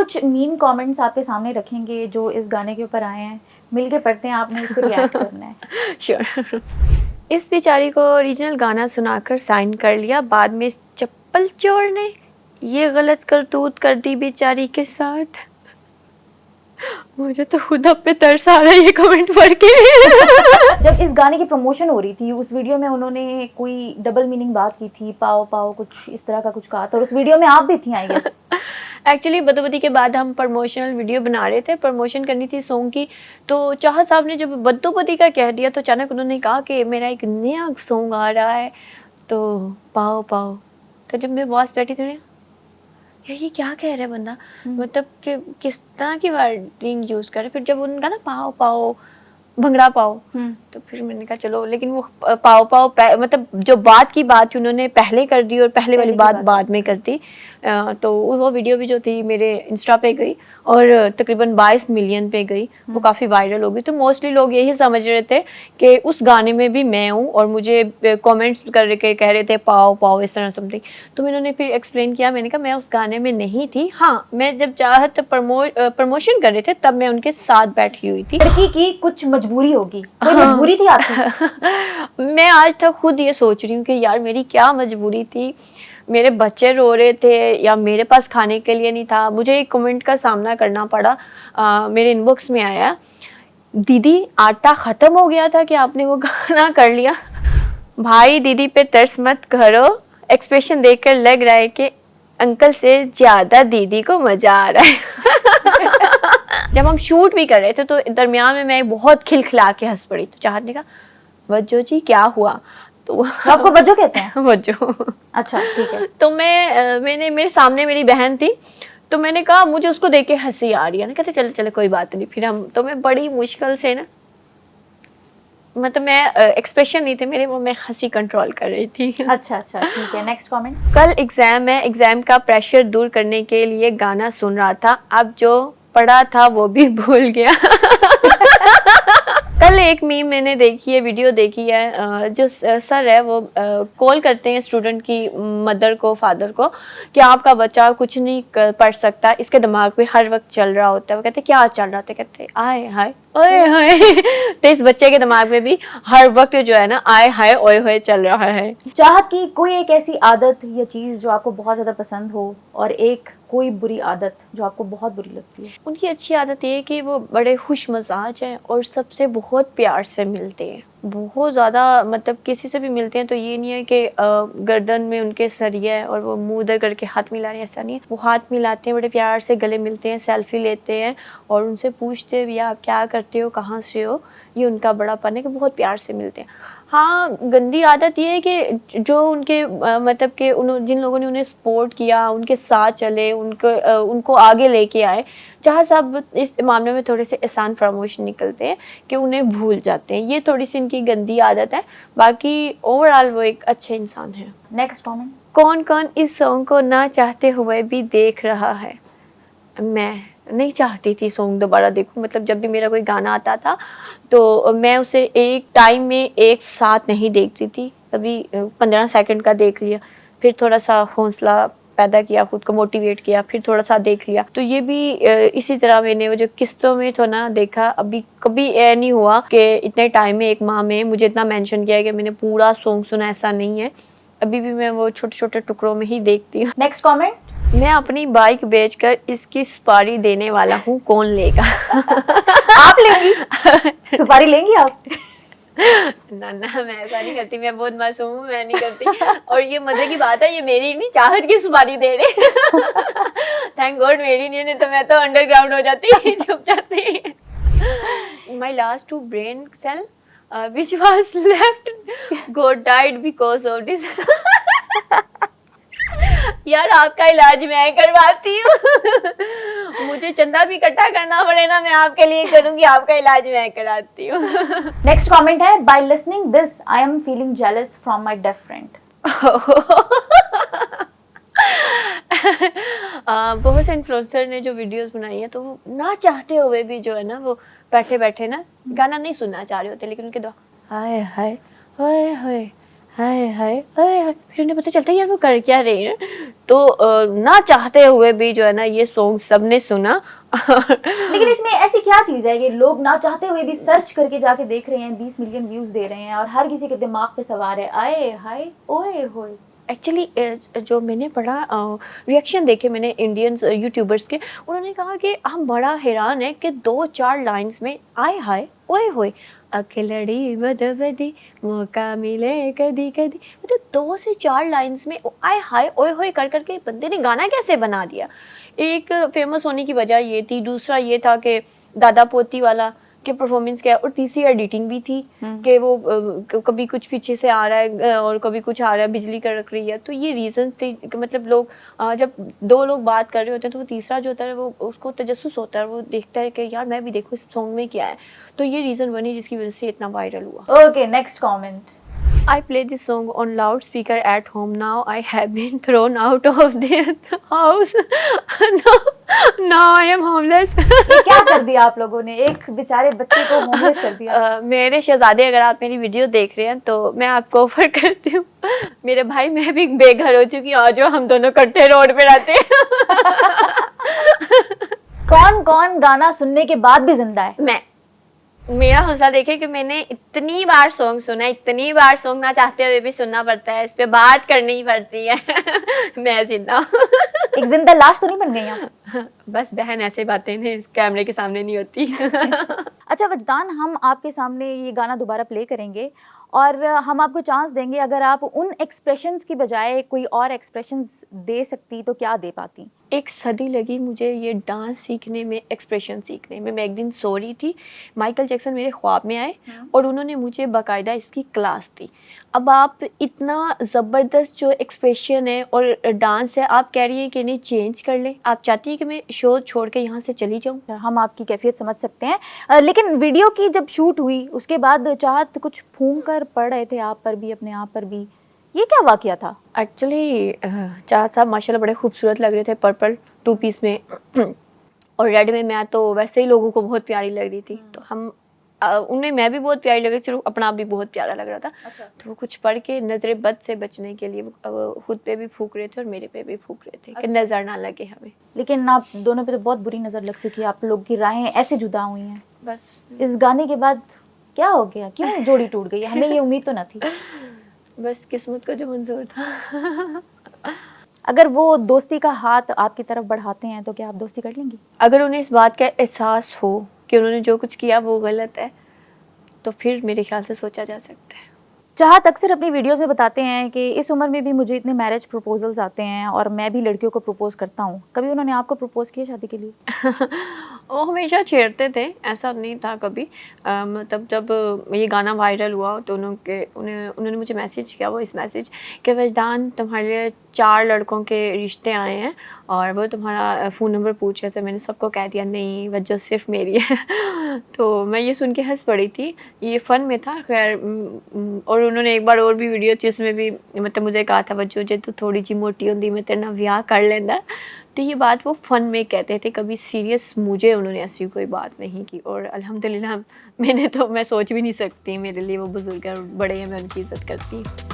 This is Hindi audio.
कुछ मीन कमेंट्स आपके सामने रखेंगे जो इस गाने के ऊपर आए हैं, मिलके पढ़ते हैं, आपने उसको रिएक्ट करना है। श्योर। इस बेचारी को ओरिजिनल गाना सुनाकर साइन कर लिया, बाद में इस चप्पल चोर ने ये गलत करतूत कर दी बेचारी के साथ। मुझे तो खुद अब पे तरस आ रहा है ये कमेंट पढ़ के। जब इस गाने की प्रमोशन हो रही थी, उस वीडियो में उन्होंने कोई डबल मीनिंग बात की थी, पाओ पाओ कुछ इस तरह का कुछ कहा था, और उस वीडियो में आप भी थी आई गेस। एक्चुअली बदोबदी के बाद हम प्रमोशनल वीडियो बना रहे थे, प्रमोशन करनी थी सॉन्ग की, तो चाहत साहब ने जब बदोबदी का कह दिया तो अचानक उन्होंने कहा कि मेरा एक नया सॉन्ग आ रहा है तो पाओ पाओ। तो जब मैं बॉस बैठी थी, यार ये क्या कह रहा है बंदा, मतलब कि किस तरह की वर्डिंग यूज कर रहे। फिर जब उन्होंने कहा ना पाओ पाओ भंगड़ा पाओ, तो फिर मैंने कहा चलो, लेकिन वो पाओ पाओ मतलब जो बात की बात थी उन्होंने पहले कर दी और पहले वाली बात बाद में कर दी। तो वो वीडियो भी जो थी मेरे इंस्टा पे गई और तकरीबन 22 मिलियन पे गई, वो काफ़ी वायरल हो गई। तो मोस्टली लोग यही समझ रहे थे कि उस गाने में भी मैं हूँ और मुझे कमेंट्स कर के कह रहे थे पाओ पाओ इस तरह समथिंग। तो मैंने फिर एक्सप्लेन किया, मैंने कहा मैं उस गाने में नहीं थी, हाँ मैं जब चाहत प्रमोशन कर रहे थे तब मैं उनके साथ बैठी हुई थी। लड़की की कुछ मजबूरी होगी, कोई मजबूरी थी आपकी? मैं आज तक खुद ये सोच रही हूँ कि यार मेरी क्या मजबूरी थी, मेरे बच्चे रो रहे थे या मेरे पास खाने के लिए नहीं था। मुझे एक कमेंट का सामना करना पड़ा, मेरे इनबॉक्स में आया, दीदी आटा ख़त्म हो गया था कि आपने वो गाना कर लिया। भाई दीदी पे तरस मत करो, एक्सप्रेशन देखकर लग रहा है कि अंकल से ज़्यादा दीदी को मज़ा आ रहा है। जब हम शूट भी कर रहे थे तो दरमियान में मैं बहुत खिलखिला के हंस पड़ी। तो चाहत ने कहा वज्जो जी क्या हुआ, तो आपको वज्जो कहते हैं? वज्जो। अच्छा ठीक है। तो मैंने मेरे सामने मेरी बहन थी, तो मैंने कहा मुझे उसको देख के हंसी आ रही है ना, कहते चले चले कोई बात नहीं। फिर तो मैं बड़ी मुश्किल से ना, मतलब मैं एक्सप्रेशन नहीं थे मेरे, वो मैं हंसी कंट्रोल कर रही थी। अच्छा अच्छा ठीक है, नेक्स्ट कमेंट। कल एग्जाम है, एग्जाम का प्रेशर दूर करने के लिए गाना सुन रहा था, अब जो पढ़ा था वो भी भूल गया। कल एक मीम मैंने देखी है, वीडियो देखी है, जो सर है वो कॉल करते हैं स्टूडेंट की मदर को, फादर को, कि आपका बच्चा कुछ नहीं पढ़ सकता, इसके दिमाग में हर वक्त चल रहा होता है। वो कहते क्या चल रहा था, कहते आए हाय ओए हाय। तो इस बच्चे के दिमाग में भी हर वक्त जो है ना आए हाय ओए होए चल रहा है। चाहत की कोई एक ऐसी आदत या चीज जो आपको बहुत ज्यादा पसंद हो, और एक कोई बुरी आदत जो आपको बहुत बुरी लगती है? उनकी अच्छी आदत ये है कि वो बड़े खुश मजाज हैं और सबसे बहुत प्यार से मिलते हैं, बहुत ज़्यादा, मतलब किसी से भी मिलते हैं तो ये नहीं है कि गर्दन में उनके सरिया है और वो मुंह उधर करके हाथ मिला रहे हैं, ऐसा नहीं है। वो हाथ मिलाते हैं, बड़े प्यार से गले मिलते हैं, सेल्फी लेते हैं और उनसे पूछते हैं भैया आप क्या करते हो, कहाँ से हो। ये उनका बड़ापन है कि बहुत प्यार से मिलते हैं। हाँ, गंदी आदत ये है कि जो उनके मतलब कि जिन लोगों ने उन्हें सपोर्ट किया, उनके साथ चले, उनको आगे लेके आए, चाह साहब इस मामले में थोड़े से एहसान फरामोश निकलते हैं कि उन्हें भूल जाते हैं। ये थोड़ी सी इनकी गंदी आदत है, बाकी ओवरऑल वो एक अच्छे इंसान है। Next comment. कौन कौन इस सॉन्ग को ना चाहते हुए भी देख रहा है? मैं नहीं चाहती थी सॉन्ग दोबारा देखूं, मतलब जब भी मेरा कोई गाना आता था तो मैं उसे एक टाइम में एक साथ नहीं देखती थी, कभी 15 सेकंड का देख लिया, फिर थोड़ा सा हौसला पैदा किया, खुद को मोटिवेट किया, फिर थोड़ा सा देख लिया। तो ये भी इसी तरह मैंने वो जो किस्तों में तो ना देखा, अभी कभी ये नहीं हुआ कि इतने टाइम में एक माह में मुझे इतना मेंशन किया है कि मैंने पूरा सॉन्ग सुना, ऐसा नहीं है। अभी भी मैं वो छोटे छोटे टुकड़ों में ही देखती हूँ। Next comment. मैं अपनी बाइक बेचकर इसकी सुपारी देने वाला हूँ, कौन लेगा? आप लेंगी? सुपारी लेंगी आप? ना ना, मैं ऐसा नहीं करती, मैं बहुत मासूम हूँ, मैं नहीं करती। और ये मजे की बात है, ये मेरी नहीं, चाहत की सुपारी दे रहे। थैंक गॉड मेरी नहीं, नहीं तो मैं तो अंडरग्राउंड हो जाती चुप जाती। My last 2 brain cell which was left got died because of this। यार आपका इलाज मैं करवाती हूँ। मुझे चंदा भी इकट्ठा करना पड़े ना, मैं आपके लिए करूंगी, आपका इलाज मैं कराती हूँ। नेक्स्ट कमेंट है, by listening this I am feeling jealous from my deaf friend. बहुत से इन्फ्लुएंसर ने जो वीडियोस बनाई है तो वो ना चाहते हुए भी जो है ना वो बैठे बैठे ना गाना नहीं सुनना चाह रहे होते, लेकिन उनके हाय हाय हाय हाय हाय हाय हाय हाय, फिर उन्हें पता चलता है यार वो कर क्या रही है। तो ना चाहते हुए भी जो है ना ये सॉन्ग सबने सुना। लेकिन इसमें ऐसी क्या चीज है कि लोग ना चाहते हुए भी सर्च करके जाके देख रहे हैं, 20 मिलियन व्यूज दे रहे हैं और हर किसी के दिमाग पे सवार है आए हाय ओए होए। एक्चुअली जो मैंने पढ़ा रिएक्शन देखे मैंने इंडियंस यूट्यूबर्स के, उन्होंने कहा कि हम बड़ा हैरान है कि 2-4 लाइंस में आय हाय ओए होए अखिलड़ी बदबदी मौका मिले कदी कदी, मतलब 2 से 4 लाइंस में आय हाय ओए होए कर करके बंदे ने गाना कैसे बना दिया। एक फेमस होने की वजह ये थी, दूसरा ये था कि दादा पोती वाला के परफॉर्मेंस क्या है, और तीसरी एडिटिंग भी थी कि वो कभी कुछ पीछे से आ रहा है और कभी कुछ आ रहा है, बिजली कड़क रही है। तो ये रीज़न थे कि मतलब लोग जब 2 लोग बात कर रहे होते हैं तो वो तीसरा जो होता है वो उसको तजस्सुस होता है, वो देखता है कि यार मैं भी देखूँ इस सॉन्ग में क्या है। तो ये रीज़न बनी जिसकी वजह से इतना वायरल हुआ। Okay next comment. I play this song on loudspeaker at home. Now I have been thrown out of the house. now I am homeless. ये क्या कर दिया आप लोगों ने, एक बेचारे बच्चे को होमलेस कर दिया। मेरे शहजादे अगर आप मेरी वीडियो देख रहे हैं तो मैं आपको ऑफर करती हूँ, मेरे भाई मैं भी बेघर हो चुकी हूँ, आ जाओ हम दोनों इकट्ठे रोड पे रहते हैं। कौन कौन गाना सुनने के बाद भी जिंदा है? मैं, मेरा हौसला देखे कि मैंने इतनी बार सॉन्ग सुना है, इतनी बार सॉन्ग ना चाहते हुए भी सुनना पड़ता है, इस पे बात करनी पड़ती है। मैं जिंदा हूँ। एक जिंदा लाश तो नहीं बन गई आप? बस बहन ऐसे बातें नहीं कैमरे के सामने नहीं होती। अच्छा वजदान, हम आपके सामने ये गाना दोबारा प्ले करेंगे और हम आपको चांस देंगे, अगर आप उन एक्सप्रेशंस की बजाय कोई और एक्सप्रेशंस दे सकती तो क्या दे पाती? 1 सदी लगी मुझे ये डांस सीखने में, एक्सप्रेशन सीखने में। मैं एक दिन सो रही थी, माइकल जैक्सन मेरे ख्वाब में आए और उन्होंने मुझे बाकायदा इसकी क्लास दी। अब आप इतना ज़बरदस्त जो एक्सप्रेशन है और डांस है, आप कह रही हैं कि इन्हें चेंज कर लें, आप चाहती हैं कि मैं शो छोड़ के यहाँ से चली जाऊँ। हम आपकी कैफियत समझ सकते हैं, लेकिन वीडियो की जब शूट हुई उसके बाद चाहत कुछ फूंक कर पड़ रहे थे आप पर भी, अपने आप पर भी, ये क्या वाकया था? एक्चुअली चाहत साहब माशाल्लाह बड़े खूबसूरत लग रहे थे पर्पल 2 पीस में और रेड में। मैं तो वैसे ही लोगों को बहुत प्यारी लग रही थी, तो हम उन्हें मैं भी बहुत प्यारी लग रही थी, सिर्फ अपना आप भी बहुत प्यारा लग रहा था। अच्छा। तो वो कुछ पढ़ के नजरे बद से बचने के लिए वो खुद पे भी फूक रहे थे और मेरे पे भी फूक रहे थे कि नजर ना लगे हमें। लेकिन आप दोनों पे तो बहुत बुरी नजर लग चुकी है, आप लोग की राहें ऐसे जुदा हुई हैं। बस इस गाने के बाद क्या हो गया, क्यों जोड़ी टूट गई? हमें ये उम्मीद तो न थी। बस किस्मत को जो मंजूर था। अगर वो दोस्ती का हाथ आपकी तरफ बढ़ाते हैं तो क्या आप दोस्ती कर लेंगी? अगर उन्हें इस बात का एहसास हो कि उन्होंने जो कुछ किया वो गलत है, तो फिर मेरे ख्याल से सोचा जा सकता है। चाहत अक्सर अपनी वीडियोस में बताते हैं कि इस उम्र में भी मुझे इतने मैरिज प्रपोजल्स आते हैं और मैं भी लड़कियों को प्रपोज करता हूँ। कभी उन्होंने आपको प्रपोज किया शादी के लिए? वो हमेशा छेड़ते थे, ऐसा नहीं था कभी। मतलब जब ये गाना वायरल हुआ तो उन्होंने मुझे मैसेज किया, वो इस मैसेज कि वजदान तुम्हारे लिए 4 लड़कों के रिश्ते आए हैं और वो तुम्हारा फ़ोन नंबर पूछ रहे थे। मैंने सबको कह दिया नहीं, वजह सिर्फ मेरी है। तो मैं ये सुन के हंस पड़ी थी, ये फ़न में था खैर। और उन्होंने एक बार और भी वीडियो थी उसमें भी मतलब मुझे कहा था वजह जे तू थोड़ी जी मोटी होंदी मैं तेरे नाल ब्याह कर लेंदा। तो ये बात वो फ़न में कहते थे, कभी सीरियस मुझे उन्होंने ऐसी कोई बात नहीं की। और अल्हम्दुलिल्लाह मैं सोच भी नहीं सकती, मेरे लिए वो बुज़ुर्ग बड़े हैं, मैं उनकी इज़्ज़त करती हूँ।